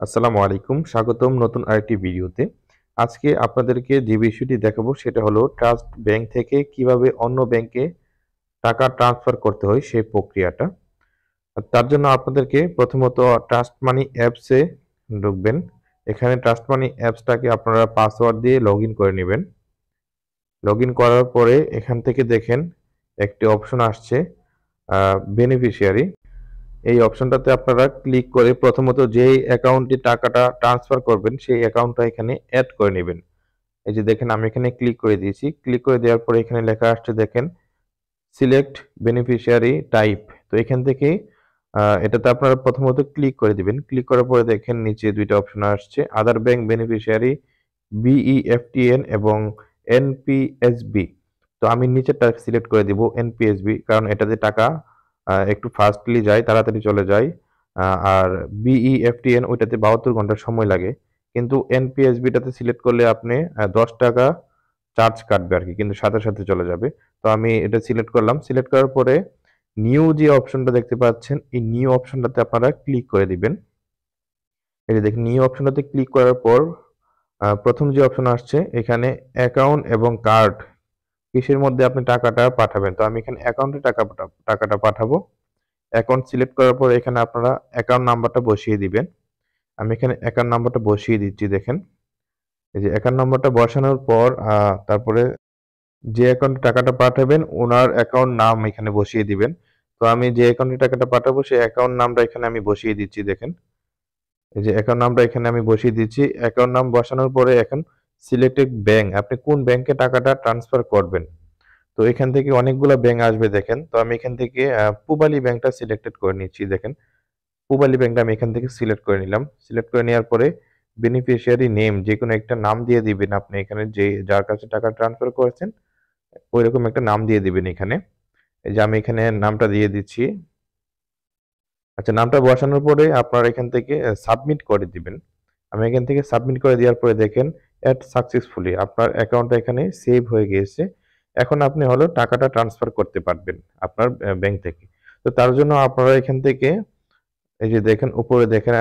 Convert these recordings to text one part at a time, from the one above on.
আসসালামু আলাইকুম। স্বাগতম নতুন আরেকটি ভিডিওতে। আজকে আপনাদেরকে যে বিষয়টি দেখাবো সেটা হলো ট্রাস্ট ব্যাংক থেকে কিভাবে অন্য ব্যাংকে টাকা ট্রান্সফার করতে হয় সেই প্রক্রিয়াটা। তার জন্য আপনাদেরকে প্রথমত ট্রাস্ট মানি অ্যাপসে ঢুকবেন। এখানে ট্রাস্ট মানি অ্যাপসটাকে আপনারা পাসওয়ার্ড দিয়ে লগইন করে নিবেন। লগইন করার পরে এখান থেকে দেখেন একটি অপশন আসছে বেনিফিশিয়ারি। এই অপশনটাতে আপনারা ক্লিক করে প্রথমত যেই অ্যাকাউন্টে টাকাটা ট্রান্সফার করবেন সেই অ্যাকাউন্টটা এখানে এড করে নেবেন। এই যে দেখেন আমি এখানে ক্লিক করে দিয়েছি। ক্লিক করে দেওয়ার পরে এখানে লেখা আসছে দেখেন সিলেক্ট বেনিফিশিয়ারি টাইপ। তো এখান থেকে এটাতে আপনারা প্রথমত ক্লিক করে দিবেন। ক্লিক করার পরে দেখেন নিচে ২ টা অপশন আসছে আদার ব্যাংক বেনিফিশিয়ারি বিইএফটিএন এবং এনপিএসবি। তো আমি নিচেরটা সিলেক্ট করে দিব এনপিএসবি কারণ এটাতে টাকা একটু ফাস্টলি যায়, তাড়াতাড়ি চলে যায়। আর বিইএফটিএন ওইটাতে ৭২ ঘন্টা সময় লাগে। কিন্তু এনপিএসবিটাতে সিলেক্ট করলে আপনি ৳১০ চার্জ কাটবে আরকি। কিন্তু সাথে, সাথে চলে যাবে। তো আমি এটা সিলেক্ট করলাম। সিলেক্ট করার পরে নিউ যে অপশনটা দেখতে পাচ্ছেন, এই নিউ অপশনটাতে আপনারা ক্লিক করে দিবেন। এই যে দেখেন নিউ অপশনটাতে ক্লিক করার পর ১ম যে অপশন আসছে এখানে অ্যাকাউন্ট এবং কার্ড কিসের মধ্যে আপনি টাকাটা পাঠাবেন। তো আমি এখানে অ্যাকাউন্টে টাকাটা পাঠাবো। অ্যাকাউন্ট সিলেক্ট করার পর এখানে আপনারা অ্যাকাউন্ট নাম্বারটা বসিয়ে দিবেন। আমি এখানে অ্যাকাউন্ট নাম্বারটা বসিয়ে দিচ্ছি দেখেন। এই যে অ্যাকাউন্ট নাম্বারটা বসানোর পর তারপরে যে অ্যাকাউন্টে টাকাটা পাঠাবেন ওনার অ্যাকাউন্ট নাম এখানে বসিয়ে দিবেন। তো আমি যে অ্যাকাউন্টে টাকাটা পাঠাবো সেই অ্যাকাউন্ট নামটা এখানে আমি বসিয়ে দিচ্ছি দেখেন। এই যে অ্যাকাউন্ট নামটা এখানে আমি বসিয়ে দিচ্ছি। অ্যাকাউন্ট নাম বসানোর পরে এখন সিলেক্টেড ব্যাংক আপনি কোন ব্যাংকে টাকাটা ট্রান্সফার করবেন। তো এখান থেকে অনেকগুলা ব্যাংক আসবে দেখেন। তো আমি এখান থেকে পূবালী ব্যাংকটা সিলেক্টেড করে নিচ্ছি দেখেন। পূবালী ব্যাংকটা আমি এখান থেকে সিলেক্ট করে নিলাম। সিলেক্ট করে নেওয়ার পরে বেনিফিশিয়ারি নেম যেকোনো একটা নাম দিয়ে দিবেন আপনি এখানে যার কাছে টাকা ট্রান্সফার করেছেন ঐরকম একটা নাম দিয়ে দিবেন এখানে। এই যে আমি এখানে নামটা দিয়ে দিচ্ছি। আচ্ছা নামটা বসানোর পরে আপনারা এখান থেকে সাবমিট করে দিবেন। আমি এখান থেকে সাবমিট করে দেওয়ার পরে দেখেন এড সাকসেসফুলি আপনার অ্যাকাউন্টটা এখানে সেভ হয়ে গিয়েছে। এখন আপনি হলো টাকাটা ট্রান্সফার করতে পারবেন আপনার ব্যাংক থেকে। তো তার জন্য আপনারা এখান থেকে এই যে দেখেন উপরে দেখেন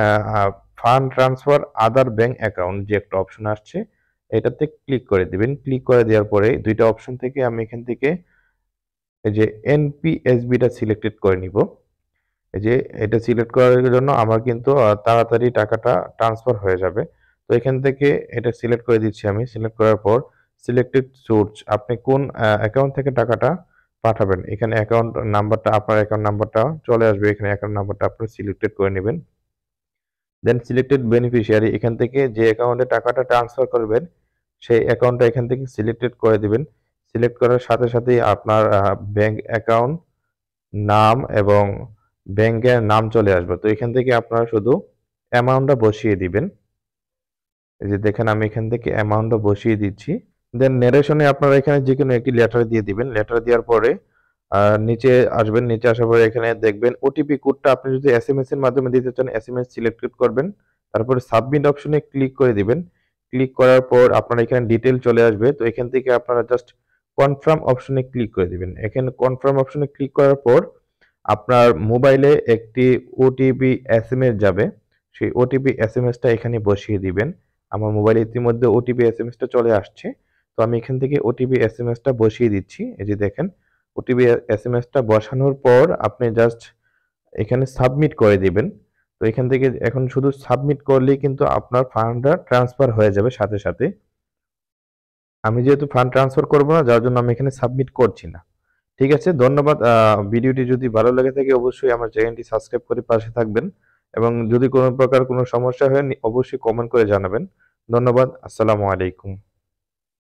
ফান্ড ট্রান্সফার আদার ব্যাংক অ্যাকাউন্ট যে একটা অপশন আসছে এটাতে ক্লিক করে দিবেন। ক্লিক করে দেওয়ার পরে ২ টা অপশন থেকে আমি এখান থেকে এই যে এনপিএসবিটা সিলেক্টেড করে নিব। এই যে এটা সিলেক্ট করার জন্য আমার কিন্তু তাড়াতাড়ি টাকাটা ট্রান্সফার হয়ে যাবে। তো এখান থেকে এটা সিলেক্ট করে দিচ্ছি আমি। সিলেক্ট করার পর সিলেক্টেড সোর্স আপনি কোন অ্যাকাউন্ট থেকে টাকাটা পাঠাবেন। এখানে অ্যাকাউন্ট নাম্বারটা আপনার অ্যাকাউন্ট নাম্বারটা চলে আসবে। এখানে অ্যাকাউন্ট নাম্বারটা আপনি সিলেক্টেড করে নিবেন। দেন সিলেক্টেড বেনিফিশিয়ারি এখান থেকে যে অ্যাকাউন্টে টাকাটা ট্রান্সফার করবেন সেই অ্যাকাউন্টটা এখান থেকে সিলেক্টেড করে দিবেন। সিলেক্ট করার সাথে সাথেই আপনার ব্যাংক অ্যাকাউন্ট নাম এবং ব্যাংকের নাম চলে আসবে। তো এখান থেকে আপনারা শুধু অ্যামাউন্টটা বসিয়ে দিবেন। এই যে দেখেন আমি এখান থেকে অ্যামাউন্টটা বসিয়ে দিচ্ছি। দেন ন্যারেশনে আপনারা এখানে যেকোনো একটি লেটার দিয়ে দিবেন। লেটার দেওয়ার পরে নিচে আসবেন। নিচে আসার পরে এখানে দেখবেন ওটিপি কোডটা আপনি যদি এসএমএস এর মাধ্যমে দিতে চান এসএমএস সিলেক্টেড করবেন। তারপরে সাবমিট অপশনে ক্লিক করে দিবেন। ক্লিক করার পর আপনার এখানে ডিটেইল চলে আসবে। তো এখান থেকে আপনারা জাস্ট কনফার্ম অপশনে ক্লিক করে দিবেন। এখানে কনফার্ম অপশনে ক্লিক করার পর আপনার মোবাইলে একটি ওটিপি এসএমএস যাবে। সেই ওটিপি এসএমএসটা এখানে বসিয়ে দিবেন। আমার মোবাইলে ইতিমধ্যে ওটিপি এসএমএসটা চলে আসছে। তো আমি এখান থেকে ওটিপি এসএমএসটা বসিয়ে দিচ্ছি। এই যে দেখেন ওটিপি এসএমএসটা বসানোর পর আপনি জাস্ট এখানে সাবমিট করে দিবেন। তো এখান থেকে এখন শুধু সাবমিট করলেই কিন্তু আপনার ফান্ডটা ট্রান্সফার হয়ে যাবে সাথে, সাথে। আমি যেহেতু ফান্ড ট্রান্সফার করব না যার জন্য আমি এখানে সাবমিট করছি না। ঠিক আছে ধন্যবাদ। ভিডিওটি যদি ভালো লেগে থাকে অবশ্যই আমার চ্যানেলটি সাবস্ক্রাইব করে পাশে থাকবেন এবং যদি কোনো প্রকার কোনো সমস্যা হয় অবশ্যই কমেন্ট করে জানাবেন। ধন্যবাদ। আসসালামু আলাইকুম।